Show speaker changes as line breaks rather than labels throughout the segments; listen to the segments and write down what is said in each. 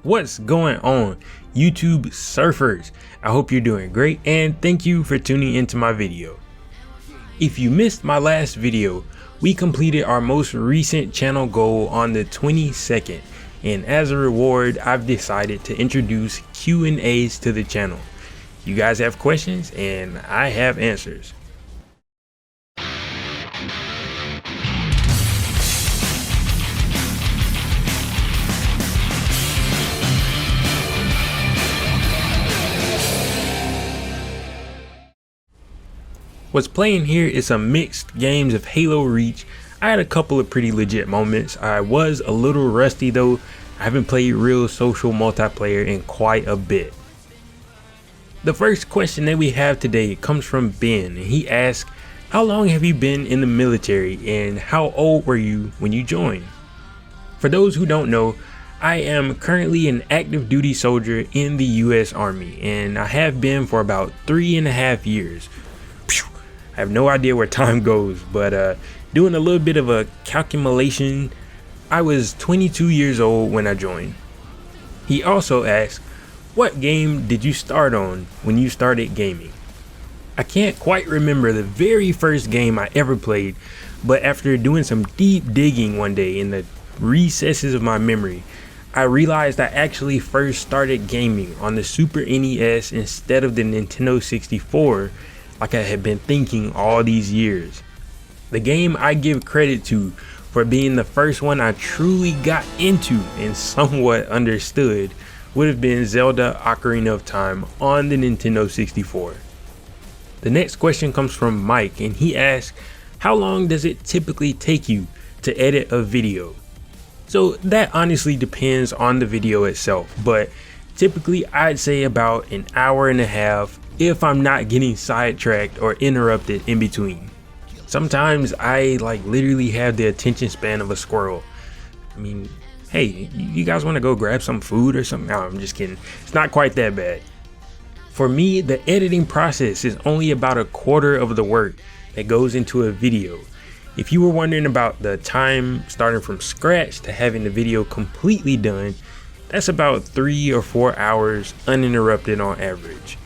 What's going on, YouTube surfers? I hope you're doing great and thank you for tuning into my video. If you missed my last video, we completed our most recent channel goal on the 22nd, and as a reward I've decided to introduce Q&As to the channel. You guys have questions and I have answers. What's playing here is some mixed games of Halo Reach. I had a couple of pretty legit moments. I was a little rusty though. I haven't played real social multiplayer in quite a bit. The first question that we have today comes from Ben, and he asks, how long have you been in the military and how old were you when you joined? For those who don't know, I am currently an active duty soldier in the US Army, and I have been for about 3.5 years. I have no idea where time goes, but doing a little bit of a calculation, I was 22 years old when I joined. He also asked, what game did you start on when you started gaming? I can't quite remember the very first game I ever played, but after doing some deep digging one day in the recesses of my memory, I realized I actually first started gaming on the Super NES instead of the Nintendo 64, like I had been thinking all these years. The game I give credit to for being the first one I truly got into and somewhat understood would have been Zelda Ocarina of Time on the Nintendo 64. The next question comes from Mike, and he asks, how long does it typically take you to edit a video? So that honestly depends on the video itself, but typically I'd say about an hour and a half if I'm not getting sidetracked or interrupted in between. Sometimes I literally have the attention span of a squirrel. I mean, hey, you guys want to go grab some food or something? No, I'm just kidding. It's not quite that bad. For me, the editing process is only about a quarter of the work that goes into a video. If you were wondering about the time starting from scratch to having the video completely done, that's about 3 or 4 hours uninterrupted on average.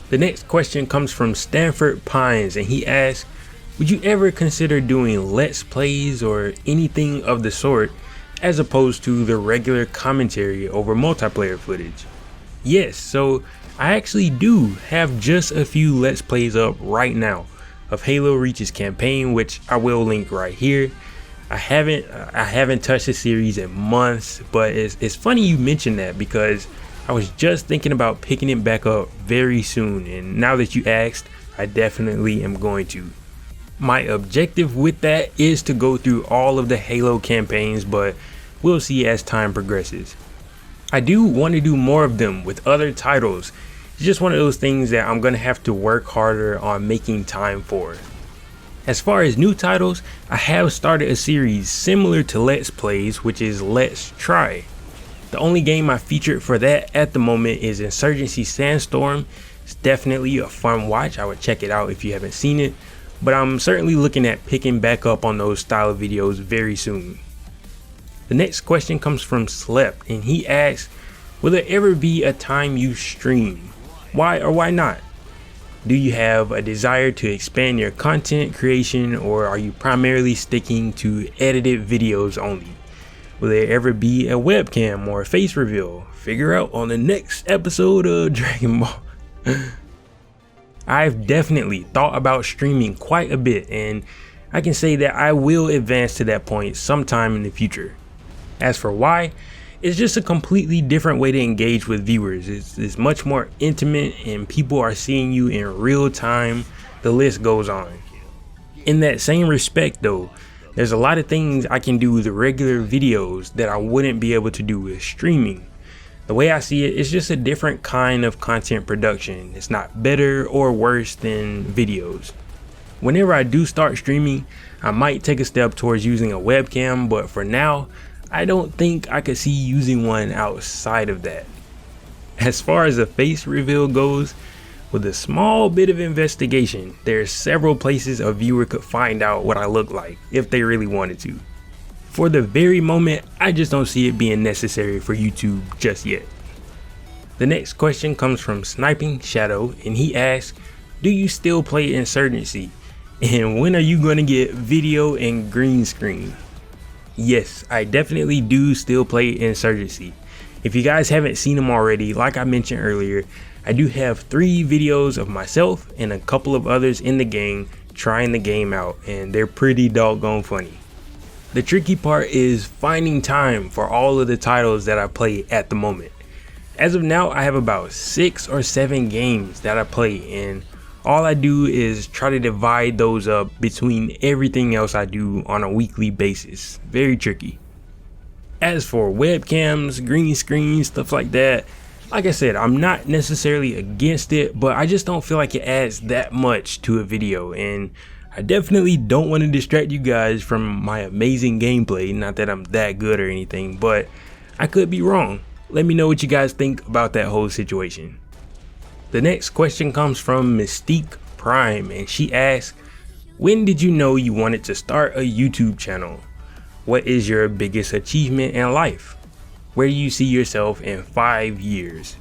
The next question comes from Stanford Pines, and he asks, would you ever consider doing Let's Plays or anything of the sort as opposed to the regular commentary over multiplayer footage? Yes, so I actually do have just a few Let's Plays up right now of Halo Reach's campaign, which I will link right here. I haven't touched the series in months, but it's funny you mentioned that because I was just thinking about picking it back up very soon, and now that you asked, I definitely am going to. My objective with that is to go through all of the Halo campaigns, but we'll see as time progresses. I do want to do more of them with other titles. It's just one of those things that I'm going to have to work harder on making time for. As far as new titles, I have started a series similar to Let's Plays, which is Let's Try. The only game I featured for that at the moment is Insurgency Sandstorm. It's definitely a fun watch. I would check it out if you haven't seen it, but I'm certainly looking at picking back up on those style of videos very soon. The next question comes from Slept, and he asks, will there ever be a time you stream? Why or why not? Do you have a desire to expand your content creation, or are you primarily sticking to edited videos only? Will there ever be a webcam or a face reveal? Figure out on the next episode of Dragon Ball. I've definitely thought about streaming quite a bit, and I can say that I will advance to that point sometime in the future. As for why, it's just a completely different way to engage with viewers. It's much more intimate and people are seeing you in real time. The list goes on. In that same respect though, there's a lot of things I can do with regular videos that I wouldn't be able to do with streaming. The way I see it, it's just a different kind of content production. It's not better or worse than videos. Whenever I do start streaming, I might take a step towards using a webcam, but for now, I don't think I could see using one outside of that. As far as a face reveal goes, with a small bit of investigation, there's several places a viewer could find out what I look like if they really wanted to. for the very moment, I just don't see it being necessary for YouTube just yet. The next question comes from Sniping Shadow, and he asks, do you still play Insurgency? And when are you going to get video and green screen? Yes, I definitely do still play Insurgency. If you guys haven't seen them already, like I mentioned earlier, I do have 3 videos of myself and a couple of others in the gang trying the game out, and they're pretty doggone funny. The tricky part is finding time for all of the titles that I play at the moment. As of now, I have about 6 or 7 games that I play, and all I do is try to divide those up between everything else I do on a weekly basis. Very tricky. As for webcams, green screen, stuff like that, like I said, I'm not necessarily against it, but I just don't feel like it adds that much to a video, and I definitely don't want to distract you guys from my amazing gameplay. Not that I'm that good or anything, but I could be wrong. Let me know what you guys think about that whole situation. The next question comes from Mystique Prime, and she asks, when did you know you wanted to start a YouTube channel? What is your biggest achievement in life? Where do you see yourself in 5 years?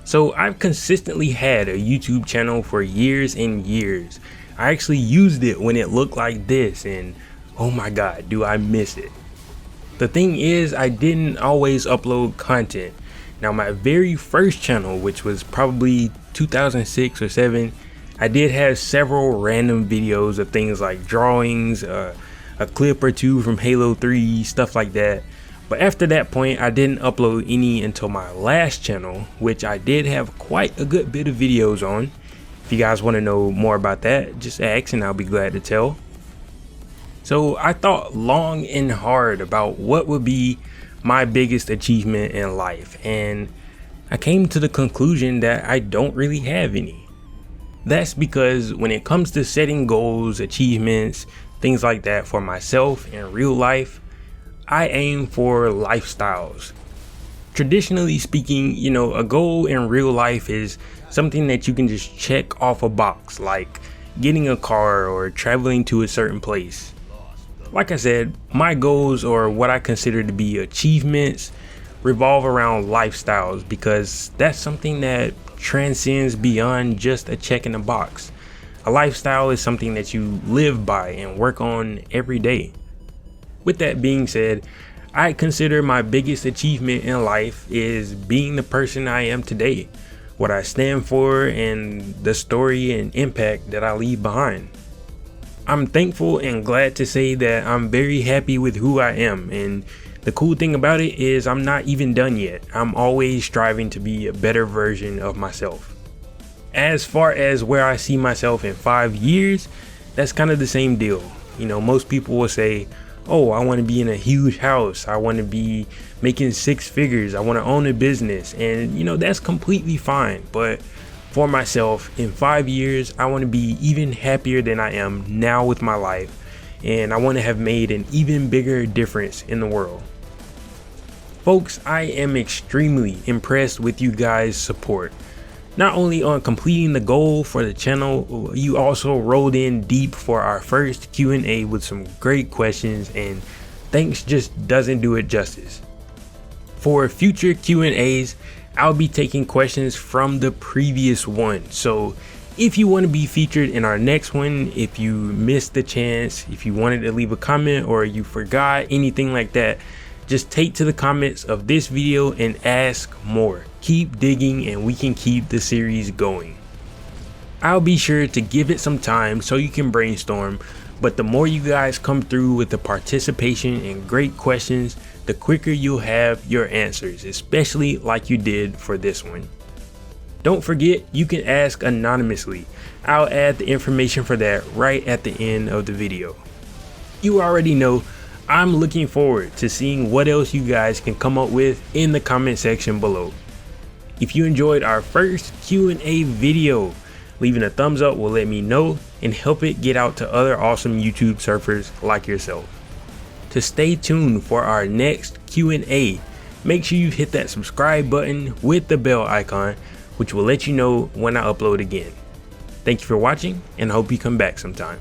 So I've consistently had a YouTube channel for years and years. I actually used it when it looked like this, and oh my god, do I miss it. The thing is, I didn't always upload content. Now my very first channel, which was probably 2006 or 7, I did have several random videos of things like drawings, a clip or 2 from Halo 3, stuff like that. But after that point, I didn't upload any until my last channel, which I did have quite a good bit of videos on. If you guys want to know more about that, just ask and I'll be glad to tell. So I thought long and hard about what would be my biggest achievement in life, and I came to the conclusion that I don't really have any. That's because when it comes to setting goals, achievements, things like that for myself in real life, I aim for lifestyles. Traditionally speaking, you know, a goal in real life is something that you can just check off a box, like getting a car or traveling to a certain place. Like I said, my goals, or what I consider to be achievements, revolve around lifestyles, because that's something that transcends beyond just a check in the box. A lifestyle is something that you live by and work on every day. With that being said, I consider my biggest achievement in life is being the person I am today, what I stand for, and the story and impact that I leave behind. I'm thankful and glad to say that I'm very happy with who I am, and the cool thing about it is I'm not even done yet. I'm always striving to be a better version of myself. As far as where I see myself in 5 years, that's kind of the same deal. You know, most people will say, oh, I want to be in a huge house, I want to be making 6 figures, I want to own a business, and you know, that's completely fine. But for myself, in 5 years, I want to be even happier than I am now with my life, and I want to have made an even bigger difference in the world. Folks, I am extremely impressed with you guys' support. Not only on completing the goal for the channel, you also rolled in deep for our first Q&A with some great questions, and thanks just doesn't do it justice. For future Q&As, I'll be taking questions from the previous one. So if you want to be featured in our next one, if you missed the chance, if you wanted to leave a comment or you forgot, anything like that, just take to the comments of this video and ask more. Keep digging and we can keep the series going. I'll be sure to give it some time so you can brainstorm, but the more you guys come through with the participation and great questions, the quicker you'll have your answers, especially like you did for this one. Don't forget, you can ask anonymously. I'll add the information for that right at the end of the video. You already know I'm looking forward to seeing what else you guys can come up with in the comment section below. If you enjoyed our first Q&A video, leaving a thumbs up will let me know and help it get out to other awesome YouTube surfers like yourself. To stay tuned for our next Q&A, make sure you hit that subscribe button with the bell icon, which will let you know when I upload again. Thank you for watching, and I hope you come back sometime.